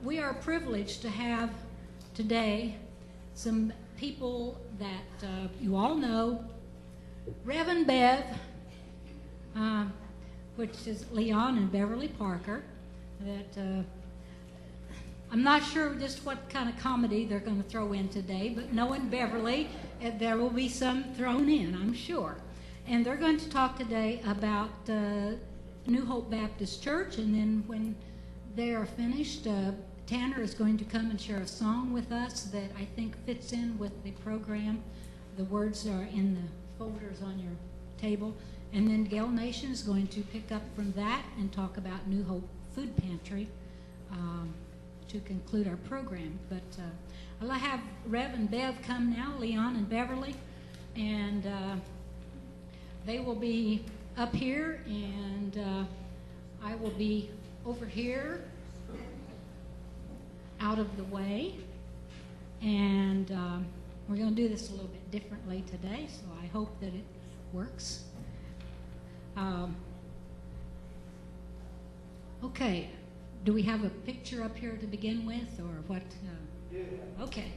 we are privileged to have today some people that you all know. Rev and Bev, which is Leon and Beverly Parker, that I'm not sure just what kind of comedy they're going to throw in today, but knowing Beverly, there will be some thrown in, I'm sure. And they're going to talk today about New Hope Baptist Church, and then when they are finished, Tanner is going to come and share a song with us that I think fits in with the program. The words are in the folders on your table. And then Gail Nation is going to pick up from that and talk about New Hope Food Pantry to conclude our program. But I'll have Rev and Bev come now, Leon and Beverly, and they will be up here, and I will be over here, out of the way. And we're going to do this a little bit differently today, so I hope that it works. Okay, do we have a picture up here to begin with, or what? Okay.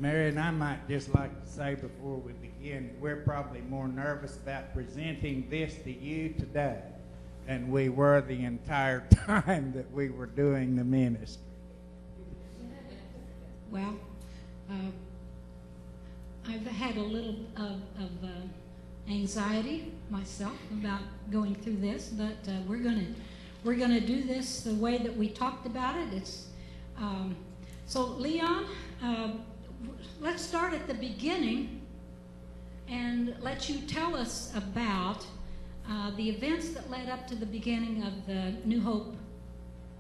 Mary, and I might just like to say before we begin, we're probably more nervous about presenting this to you today than we were the entire time that we were doing the ministry. Well, I've had a little of anxiety myself about going through this, but we're gonna do this the way that we talked about it. It's so Leon, let's start at the beginning and let you tell us about the events that led up to the beginning of the New Hope,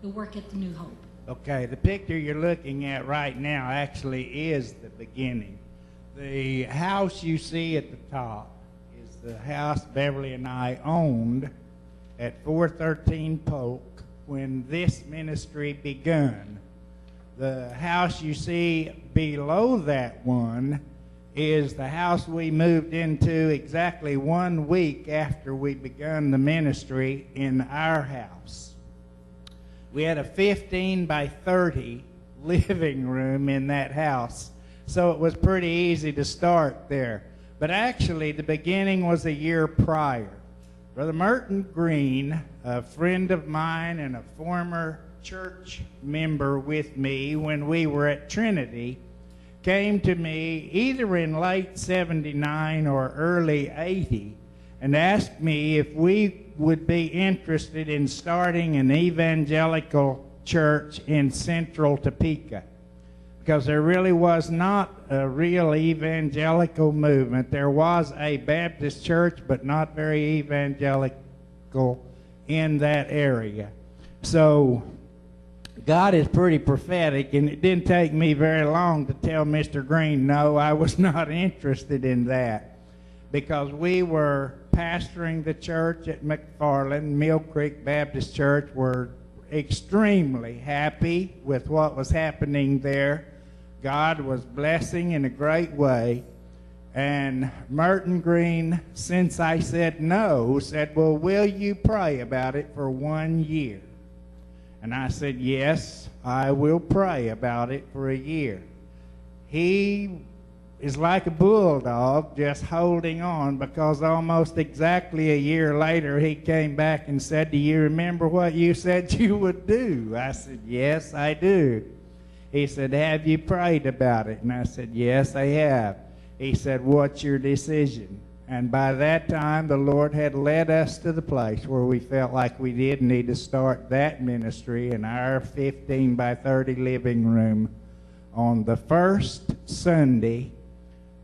the work at the New Hope. Okay, the picture you're looking at right now actually is the beginning. The house you see at the top is the house Beverly and I owned at 413 Polk when this ministry begun. The house you see below that one is the house we moved into exactly 1 week after we begun the ministry in our house. We had a 15 by 30 living room in that house, so it was pretty easy to start there. But actually, the beginning was a year prior. Brother Merton Green, a friend of mine and a former church member with me when we were at Trinity, came to me either in late 79 or early 80 and asked me if we would be interested in starting an evangelical church in central Topeka, because there really was not a real evangelical movement. There was a Baptist church, but not very evangelical in that area. So God is pretty prophetic, and it didn't take me very long to tell Mr. Green, no, I was not interested in that, because we were pastoring the church at McFarland, Mill Creek Baptist Church. Were extremely happy with what was happening there. God was blessing in a great way. And Merton Green, since I said no, said, well, will you pray about it for 1 year? And I said, yes, I will pray about it for a year. He is like a bulldog just holding on, because almost exactly a year later he came back and said, do you remember what you said you would do? I said, yes, I do. He said, have you prayed about it? And I said, yes, I have. He said, what's your decision? And by that time, the Lord had led us to the place where we felt like we did need to start that ministry in our 15 by 30 living room on the first Sunday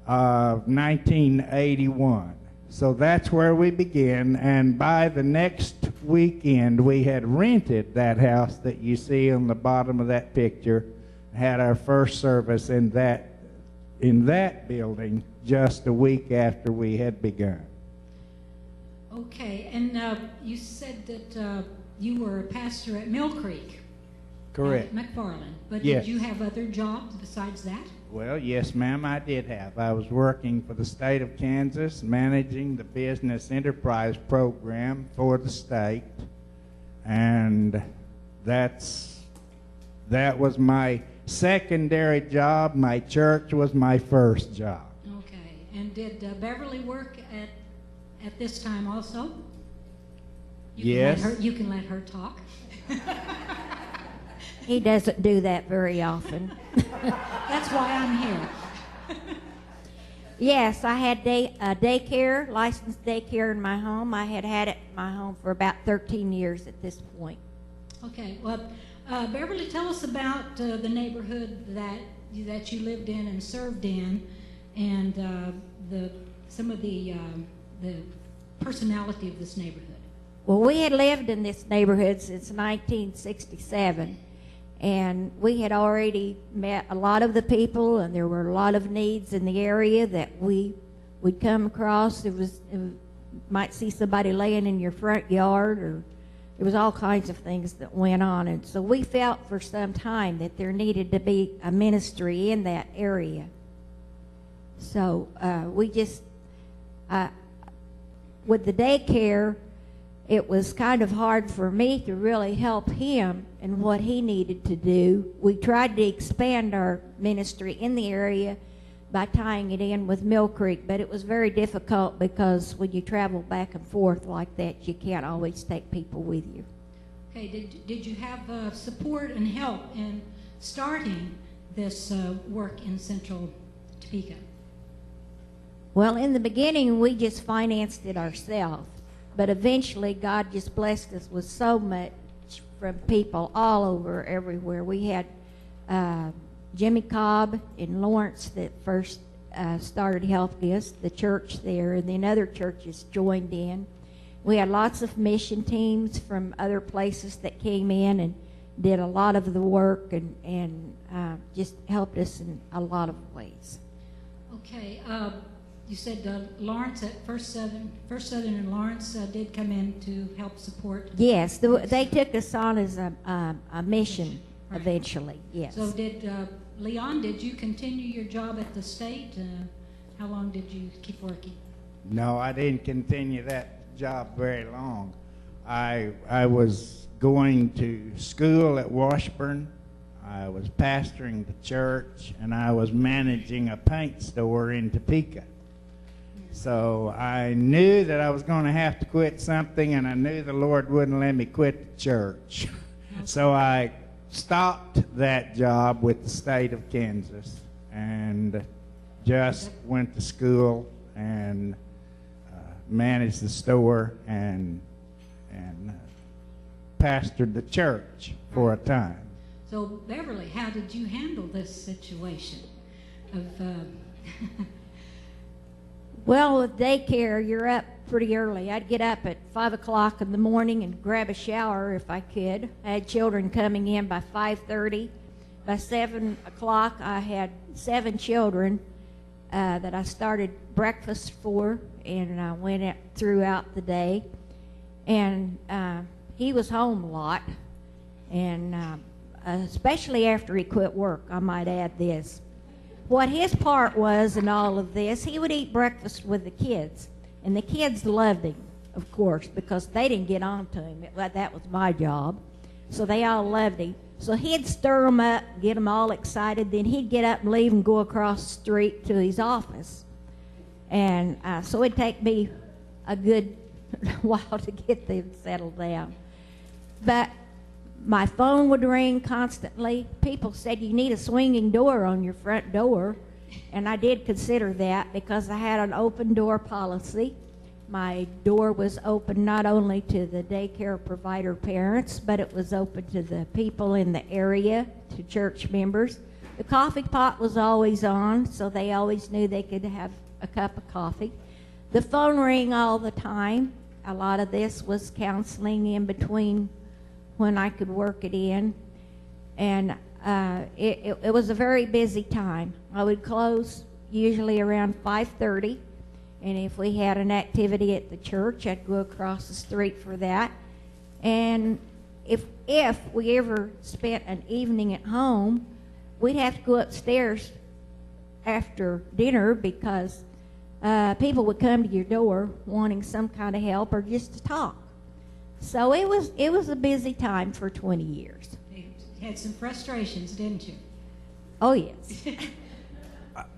of 1981. So that's where we began, and by the next weekend we had rented that house that you see on the bottom of that picture, had our first service in that building just a week after we had begun. Okay, and you said that you were a pastor at Mill Creek. Correct. At McFarland. But yes. Did you have other jobs besides that? Well, yes, ma'am, I did have. I was working for the state of Kansas, managing the business enterprise program for the state, and that was my secondary job. My church was my first job. Okay. And did Beverly work at this time also? Yes. You can let her talk. He doesn't do that very often. That's why I'm here. Yes, I had daycare, licensed daycare in my home. I had it in my home for about 13 years at this point. Okay. Well, Beverly, tell us about the neighborhood that you lived in and served in, and some of the personality of this neighborhood. Well, we had lived in this neighborhood since 1967, and we had already met a lot of the people, and there were a lot of needs in the area that we'd come across. You might see somebody laying in your front yard, or there was all kinds of things that went on. And so we felt for some time that there needed to be a ministry in that area. So with the daycare, it was kind of hard for me to really help him in what he needed to do. We tried to expand our ministry in the area by tying it in with Mill Creek, but it was very difficult because when you travel back and forth like that, you can't always take people with you. Okay, did you have support and help in starting this work in Central Topeka? Well, in the beginning, we just financed it ourselves. But eventually, God just blessed us with so much from people all over, everywhere. We had Jimmy Cobb in Lawrence that first started helping us, the church there, and then other churches joined in. We had lots of mission teams from other places that came in and did a lot of the work and just helped us in a lot of ways. Okay. You said Lawrence at First Southern in Lawrence did come in to help support. Yes, they took us on as a mission eventually. Yes. So did Leon? Did you continue your job at the state? How long did you keep working? No, I didn't continue that job very long. I was going to school at Washburn. I was pastoring the church, and I was managing a paint store in Topeka. So I knew that I was going to have to quit something, and I knew the Lord wouldn't let me quit the church. So I stopped that job with the state of Kansas and just went to school and managed the store and pastored the church for a time. So Beverly, how did you handle this situation of Well, with daycare, you're up pretty early. I'd get up at 5 o'clock in the morning and grab a shower if I could. I had children coming in by 5:30. By 7 o'clock, I had 7 children that I started breakfast for, and I went out throughout the day. And he was home a lot, and especially after he quit work, I might add this. What his part was in all of this, he would eat breakfast with the kids. And the kids loved him, of course, because they didn't get on to him. That was my job. So they all loved him. So he'd stir them up, get them all excited. Then he'd get up and leave and go across the street to his office. And so it'd take me a good while to get them settled down. But my phone would ring constantly. People said, you need a swinging door on your front door. And I did consider that because I had an open door policy. My door was open not only to the daycare provider parents, but it was open to the people in the area, to church members. The coffee pot was always on, so they always knew they could have a cup of coffee. The phone rang all the time. A lot of this was counseling in between when I could work it in. And it was a very busy time. I would close usually around 5:30, and if we had an activity at the church, I'd go across the street for that. And if we ever spent an evening at home, we'd have to go upstairs after dinner because people would come to your door wanting some kind of help or just to talk. So it was a busy time for 20 years. You had some frustrations, didn't you? Oh, yes.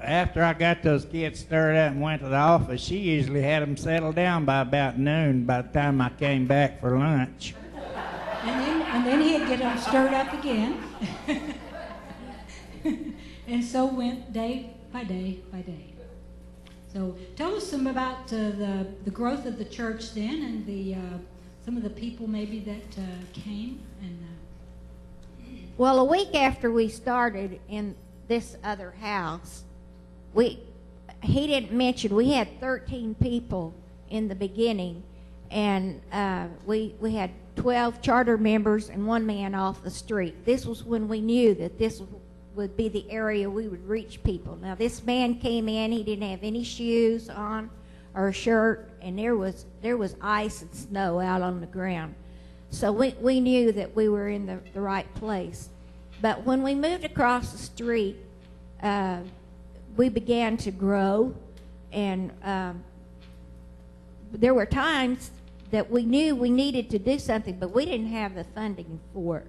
After I got those kids stirred up and went to the office, she usually had them settled down by about noon by the time I came back for lunch. And then he'd get them stirred up again. And so went day by day by day. So tell us some about the growth of the church then, and the some of the people maybe that came. And Well, a week after we started in this other house, he didn't mention we had 13 people in the beginning, and we had 12 charter members and one man off the street. This was when we knew that this would be the area we would reach people. Now, this man came in, he didn't have any shoes on or a shirt, and there was ice and snow out on the ground. So we knew that we were in the right place. But when we moved across the street, we began to grow, and there were times that we knew we needed to do something, but we didn't have the funding for it.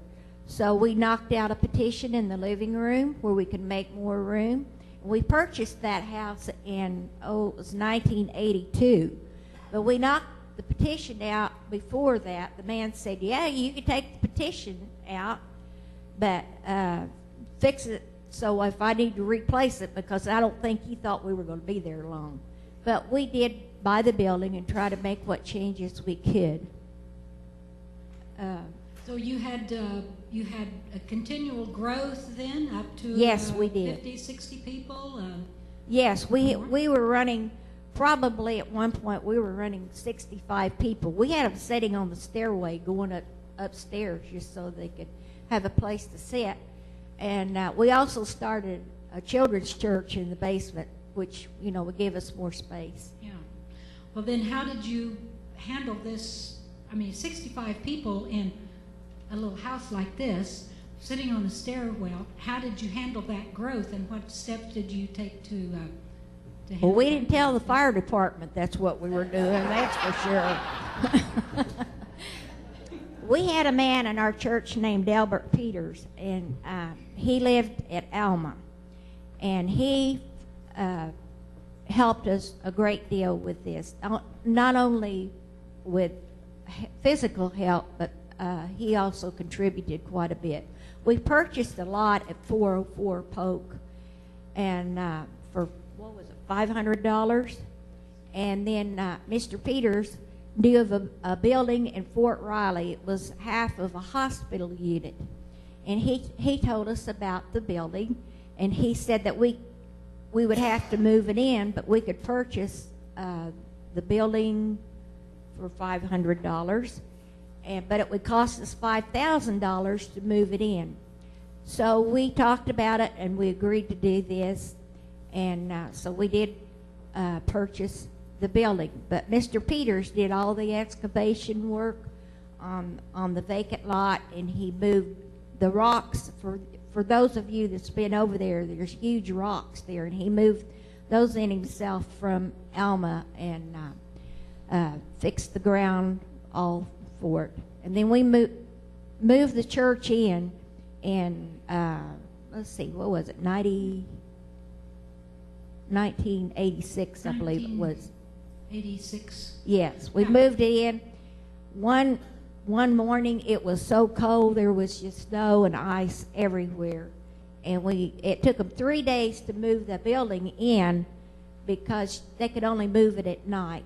So we knocked out a petition in the living room where we could make more room. We purchased that house in, it was 1982. But we knocked the petition out before that. The man said, yeah, you can take the petition out, but fix it so if I need to replace it, because I don't think he thought we were going to be there long. But we did buy the building and try to make what changes we could. so you had a continual growth then up to Yes, we did. 50, 60 people. Yes, we were running, probably at one point we were running 65 people. We had them sitting on the stairway going upstairs just so they could have a place to sit. And we also started a children's church in the basement, which, would give us more space. Yeah. Well, then how did you handle this? I mean, 65 people in a little house like this, sitting on the stairwell. How did you handle that growth, and what steps did you take to handle Well, we that? didn't tell the fire department that's what we were doing, that's for sure. We had a man in our church named Albert Peters, and he lived at Alma, and he helped us a great deal with this, not only with physical help, but he also contributed quite a bit. We purchased a lot at 404 Polk, and for, what was it, $500? And then Mr. Peters knew of a building in Fort Riley. It was half of a hospital unit. And he told us about the building, and he said that we would have to move it in, but we could purchase the building for $500, but it would cost us $5,000 to move it in. So we talked about it, and we agreed to do this, and so we did purchase the building. But Mr. Peters did all the excavation work on the vacant lot, and he moved the rocks. For those of you that's been over there, there's huge rocks there, and he moved those in himself from Alma and fixed the ground all for it. And then we moved the church in let's see, what was it, 1986, I believe it was. 86. Yes, we moved it in. One morning it was so cold, there was just snow and ice everywhere, and it took them 3 days to move the building in because they could only move it at night.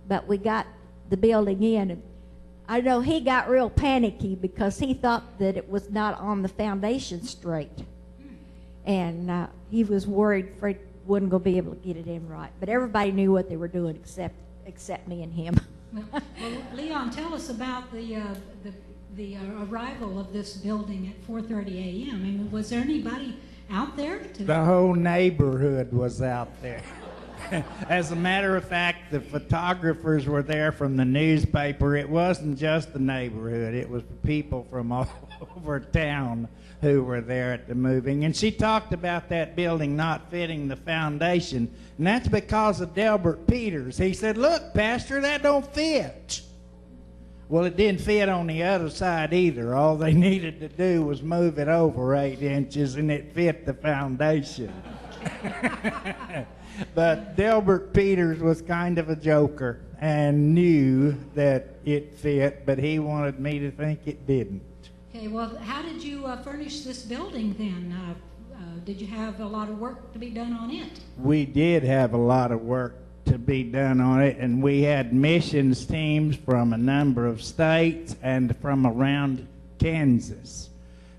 But we got the building in, and I know he got real panicky because he thought that it was not on the foundation straight, and he was worried for wasn't going to be able to get it in right. But everybody knew what they were doing except me and him. Well, Leon, tell us about the arrival of this building at 4:30 a.m. I mean, was there anybody out there? The whole neighborhood was out there. As a matter of fact, the photographers were there from the newspaper. It wasn't just the neighborhood. It was people from all over town who were there at the moving. And she talked about that building not fitting the foundation. And that's because of Delbert Peters. He said, look, Pastor, that don't fit. Well, it didn't fit on the other side either. All they needed to do was move it over 8 inches, and it fit the foundation. But Delbert Peters was kind of a joker and knew that it fit, but he wanted me to think it didn't. Okay, well, how did you furnish this building then? Did you have a lot of work to be done on it? We did have a lot of work to be done on it, and we had missions teams from a number of states and from around Kansas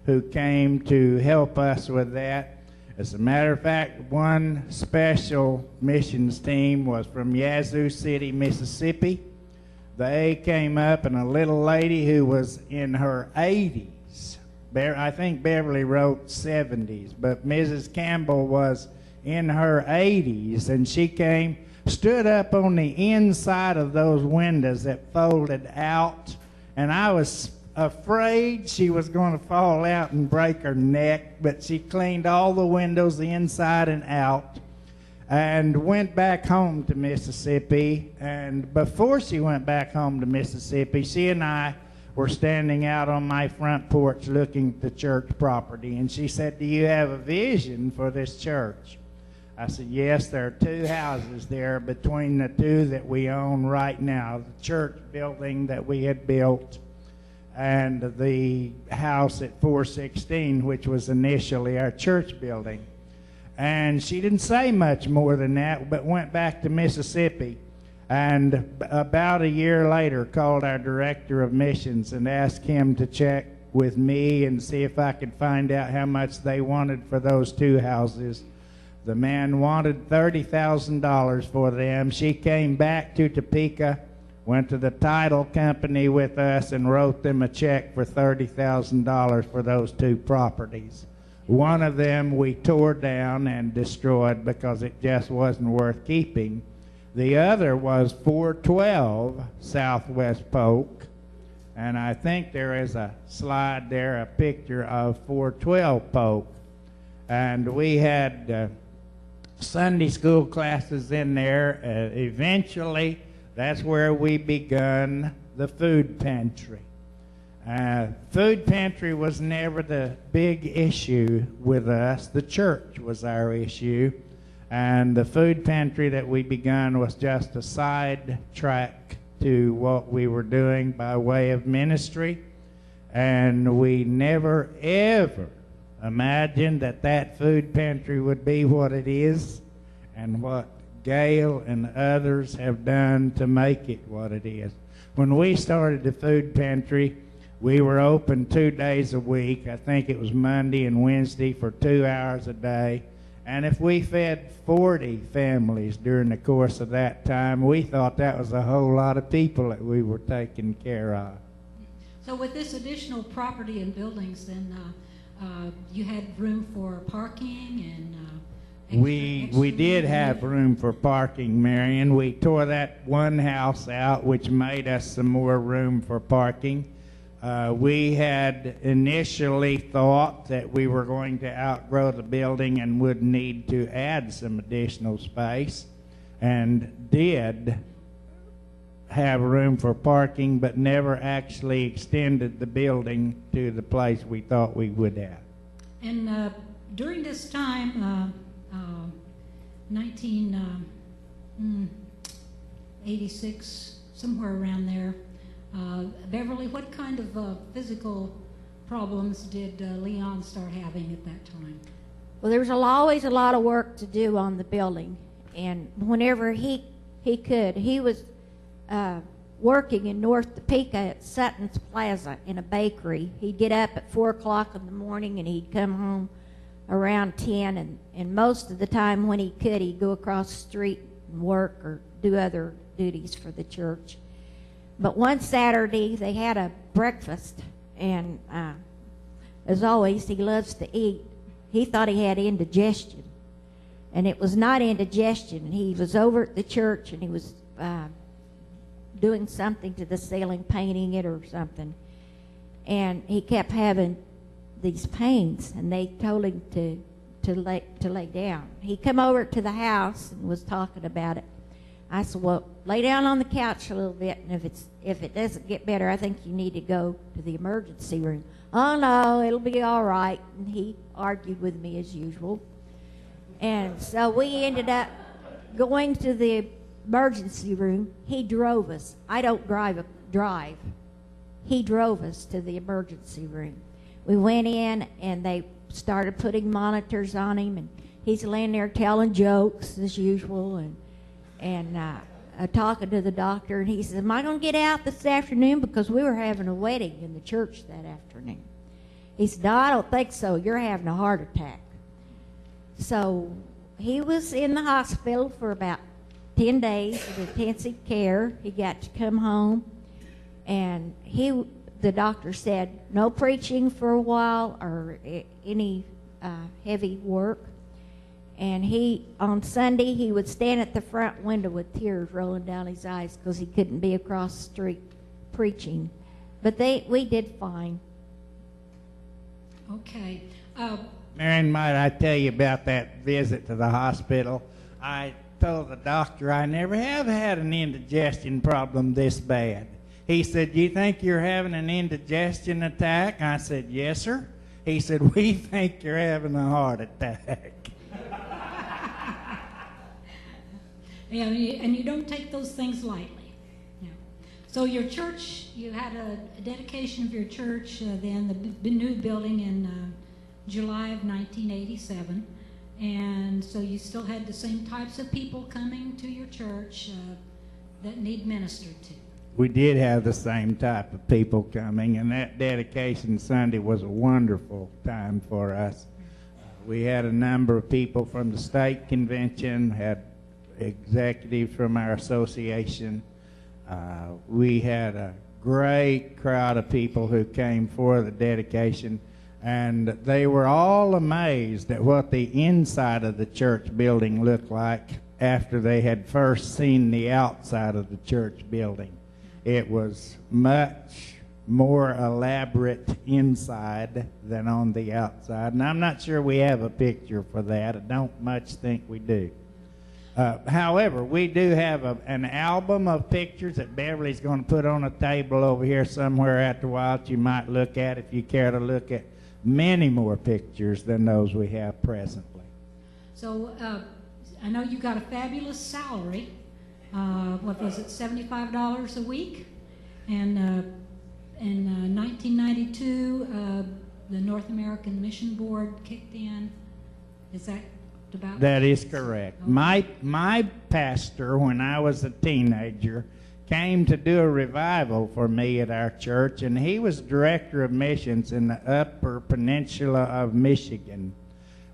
who came to help us with that. As a matter of fact, one special missions team was from Yazoo City, Mississippi. They came up, and a little lady who was in her 80s, I think Beverly wrote 70s, but Mrs. Campbell was in her 80s, and she came, stood up on the inside of those windows that folded out, and I was afraid she was going to fall out and break her neck, but she cleaned all the windows inside and out and went back home to Mississippi. And before she went back home to Mississippi, she and I were standing out on my front porch looking at the church property, and she said, "Do you have a vision for this church?" I said, "Yes, there are 2 houses there between the 2 that we own right now, the church building that we had built and the house at 416, which was initially our church building." And she didn't say much more than that, but went back to Mississippi, and about a year later called our director of missions and asked him to check with me and see if I could find out how much they wanted for those 2 houses. The man wanted $30,000 for them. She came back to Topeka, went to the title company with us, and wrote them a check for $30,000 for those 2 properties. One of them we tore down and destroyed because it just wasn't worth keeping. The other was 412 Southwest Polk, and I think there is a slide there, a picture of 412 Polk. And we had Sunday school classes in there. Eventually, that's where we begun the food pantry. Food pantry was never the big issue with us. The church was our issue. And the food pantry that we begun was just a side track to what we were doing by way of ministry. And we never, ever imagined that that food pantry would be what it is and what Gail and others have done to make it what it is. When we started the food pantry, we were open 2 days a week. I think it was Monday and Wednesday for 2 hours a day. And if we fed 40 families during the course of that time, we thought that was a whole lot of people that we were taking care of. So with this additional property and buildings, then you had room for parking and We did have room for parking, Marion. We tore that one house out, which made us some more room for parking. We had initially thought that we were going to outgrow the building and would need to add some additional space, and did have room for parking, but never actually extended the building to the place we thought we would have. And during this time, 1986, somewhere around there, Beverly, what kind of physical problems did Leon start having at that time? Well, there was always a lot of work to do on the building, and whenever he could, he was working in North Topeka at Sutton's Plaza in a bakery. He'd get up at 4 o'clock in the morning and he'd come home around 10, and most of the time when he could, he'd go across the street and work or do other duties for the church. But one Saturday they had a breakfast, and as always, he loves to eat. He thought he had indigestion, and it was not indigestion. He was over at the church and he was doing something to the ceiling, painting it or something, and he kept having these pains, and they told him to lay down. He come over to the house and was talking about it. I said, well, lay down on the couch a little bit, and if it doesn't get better, I think you need to go to the emergency room. Oh, no, it'll be all right. And he argued with me as usual. And so we ended up going to the emergency room. He drove us. I don't drive. He drove us to the emergency room. We went in, and they started putting monitors on him, and he's laying there telling jokes as usual, and talking to the doctor. And he says, am I going to get out this afternoon? Because we were having a wedding in the church that afternoon. He said, no, I don't think so. You're having a heart attack. So he was in the hospital for about 10 days in intensive care. He got to come home, and the doctor said no preaching for a while or any heavy work. And on Sunday, he would stand at the front window with tears rolling down his eyes because he couldn't be across the street preaching. But we did fine. Okay. Marion, might I tell you about that visit to the hospital? I told the doctor I never have had an indigestion problem this bad. He said, you think you're having an indigestion attack? I said, yes, sir. He said, we think you're having a heart attack. Yeah, and you don't take those things lightly. Yeah. So your church, you had a dedication of your church, then the new building in July of 1987. And so you still had the same types of people coming to your church that need ministered to. We did have the same type of people coming, and that dedication Sunday was a wonderful time for us. We had a number of people from the state convention, had executives from our association. We had a great crowd of people who came for the dedication, and they were all amazed at what the inside of the church building looked like after they had first seen the outside of the church building. It was much more elaborate inside than on the outside, and I'm not sure we have a picture for that. I don't much think we do. However, we do have an album of pictures that Beverly's going to put on a table over here somewhere after a while that you might look at if you care to look at many more pictures than those we have presently. So I know you got a fabulous salary. What was it, $75 a week? And in 1992, the North American Mission Board kicked in. Is that about? That is correct. Okay. My pastor, when I was a teenager, came to do a revival for me at our church, and he was director of missions in the Upper Peninsula of Michigan.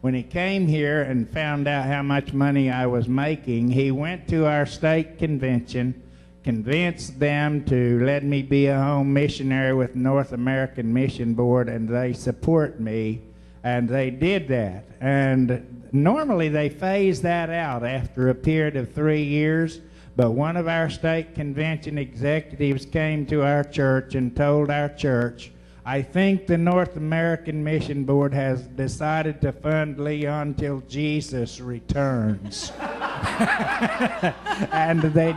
When he came here and found out how much money I was making, he went to our state convention, convinced them to let me be a home missionary with North American Mission Board, and they support me, and they did that. And normally they phase that out after a period of 3 years, but one of our state convention executives came to our church and told our church, I think the North American Mission Board has decided to fund Leon till Jesus returns. And they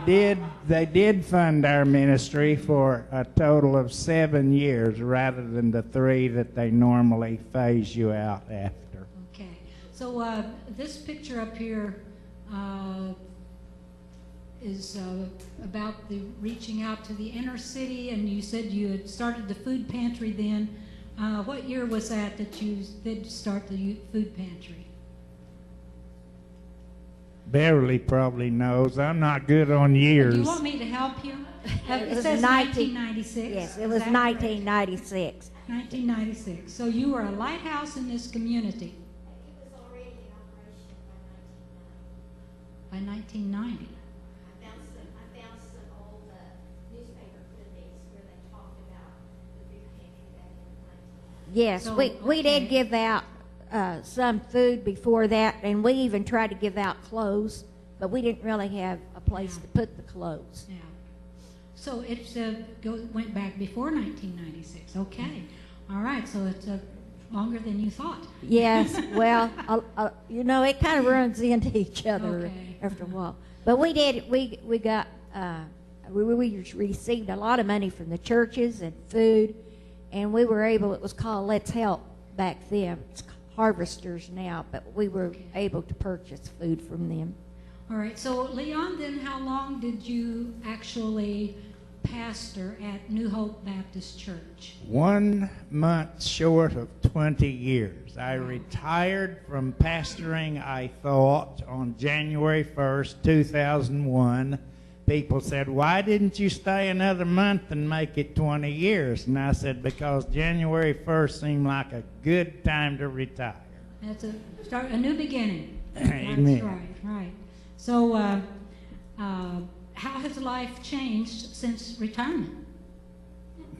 did fund our ministry for a total of 7 years rather than the 3 that they normally phase you out after. Okay. So this picture up here is about the reaching out to the inner city, and you said you had started the food pantry then. What year was that you did start the food pantry? Beverly probably knows. I'm not good on years. Do you want me to help you? It says 1996. Yes, it was 1996. 1996. So you were a lighthouse in this community. It was already in operation by 1990. I found some old newspaper clippings where they talked about the food pantry back in the 1990s. Yes, So, we did okay. give out some food before that, and we even tried to give out clothes, but we didn't really have a place to put the clothes. Yeah. So it went back before 1996. Okay. All right. So it's longer than you thought. Yes, well, it kind of runs into each other Okay. after a while. But we did. We got. We received a lot of money from the churches and food, and we were able. It was called Let's Help back then. It's Harvesters now, but we were able to purchase food from them. All right. So, Leon, then how long did you actually pastor at New Hope Baptist Church? 1 month short of 20 years. I retired from pastoring, I thought, on January 1st, 2001. People said, why didn't you stay another month and make it 20 years? And I said, because January 1st seemed like a good time to retire. That's a new beginning. Amen. That's right. So, how has life changed since retirement?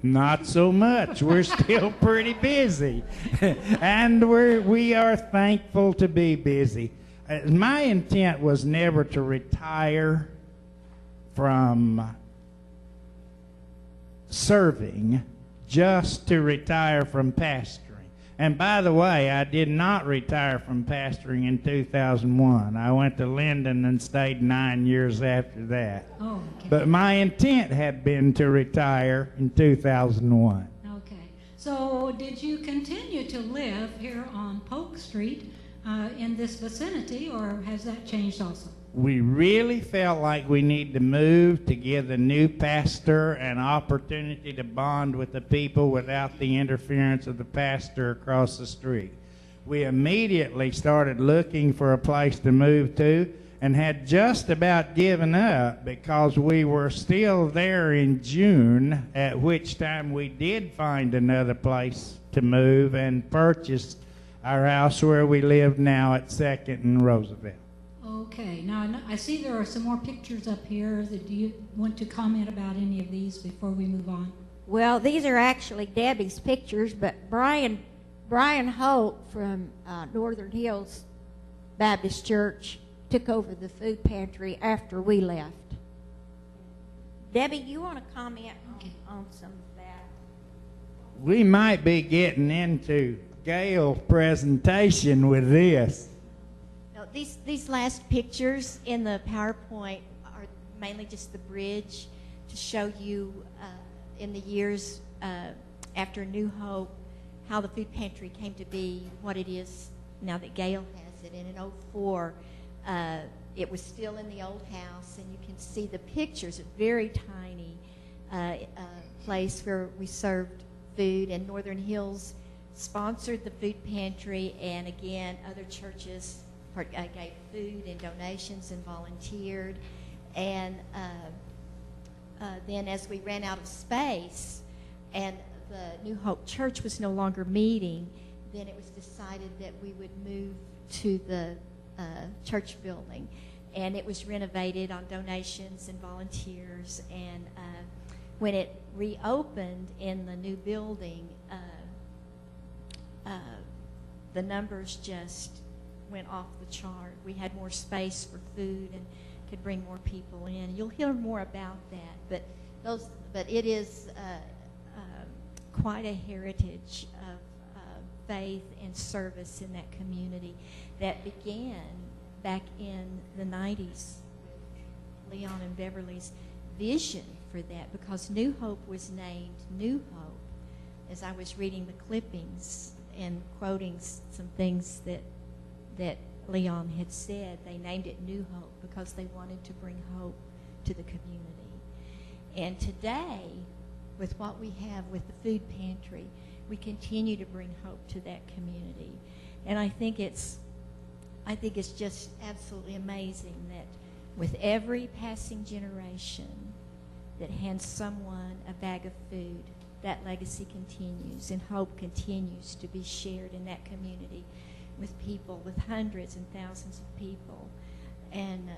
Not so much. We're still pretty busy. And we are thankful to be busy. My intent was never to retire from serving, just to retire from pastoring. And by the way, I did not retire from pastoring in 2001. I went to Linden and stayed 9 years after that. Oh, okay. But my intent had been to retire in 2001. Okay. So, did you continue to live here on Polk Street in this vicinity, or has that changed also? We really felt like we need to move to give the new pastor an opportunity to bond with the people without the interference of the pastor across the street. We immediately started looking for a place to move to and had just about given up because we were still there in June, at which time we did find another place to move and purchased our house where we live now at 2nd and Roosevelt. Okay. Now, I see there are some more pictures up here. Do you want to comment about any of these before we move on? Well, these are actually Debbie's pictures, but Brian Hope from Northern Hills Baptist Church took over the food pantry after we left. Debbie, you want to comment on some of that? We might be getting into Gail's presentation with this. No, these last pictures in the PowerPoint are mainly just the bridge to show you in the years after New Hope how the food pantry came to be what it is now that Gail has it. And in '04, it was still in the old house, and you can see the pictures. A very tiny place where we served food, and Northern Hills sponsored the food pantry, and again, other churches gave food and donations and volunteered. And then as we ran out of space and the New Hope Church was no longer meeting, then it was decided that we would move to the church building. And it was renovated on donations and volunteers. And when it reopened in the new building, the numbers just went off the chart. We had more space for food and could bring more people in. You'll hear more about that, but it is quite a heritage of faith and service in that community that began back in the 90s with Leon and Beverly's vision for that, because New Hope was named New Hope. As I was reading the clippings and quoting some things that Leon had said, they named it New Hope because they wanted to bring hope to the community. And today, with what we have with the food pantry, we continue to bring hope to that community. And I think it's just absolutely amazing that with every passing generation that hands someone a bag of food, that legacy continues and hope continues to be shared in that community with people, with hundreds and thousands of people. And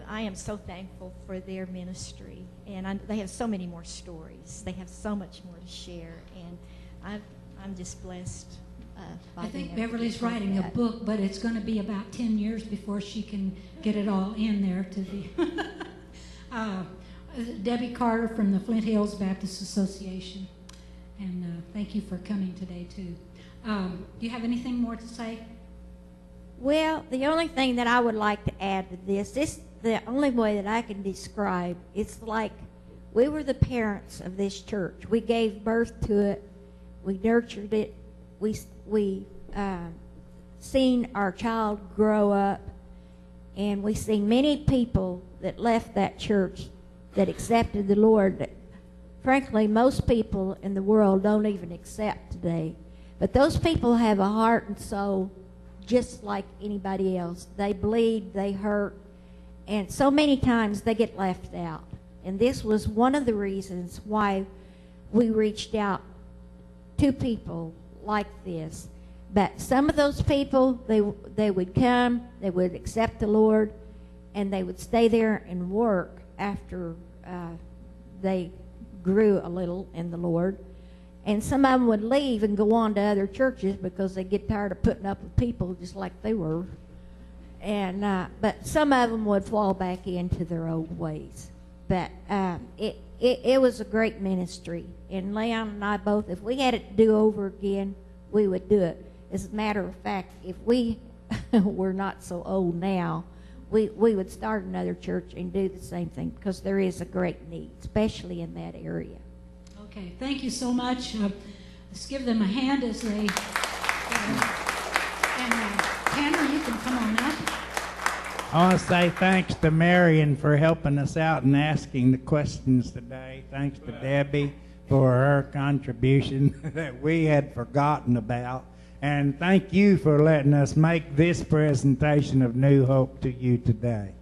I am so thankful for their ministry. And they have so many more stories. They have so much more to share. And I'm just blessed by I think being able to Beverly's do writing a that. book, but it's going to be about 10 years before she can get it all in there to be. Debbie Carter from the Flint Hills Baptist Association. And thank you for coming today, too. Do you have anything more to say? Well, the only thing that I would like to add to this the only way that I can describe, it's like we were the parents of this church. We gave birth to it. We nurtured it. We seen our child grow up, and we seen many people that left that church that accepted the Lord that, frankly, most people in the world don't even accept today. But those people have a heart and soul just like anybody else. They bleed, they hurt, and so many times they get left out. And this was one of the reasons why we reached out to people like this. But some of those people, they would come, they would accept the Lord, and they would stay there and work after they grew a little in the Lord. And some of them would leave and go on to other churches because they get tired of putting up with people just like they were. And but some of them would fall back into their old ways. But it was a great ministry. And Leon and I both, if we had it to do over again, we would do it. As a matter of fact, if we were not so old now, we would start another church and do the same thing, because there is a great need, especially in that area. Okay, thank you so much. Let's give them a hand as they... Tanner, you can come on up. I want to say thanks to Marion for helping us out and asking the questions today. Thanks to Debbie for her contribution that we had forgotten about. And thank you for letting us make this presentation of New Hope to you today.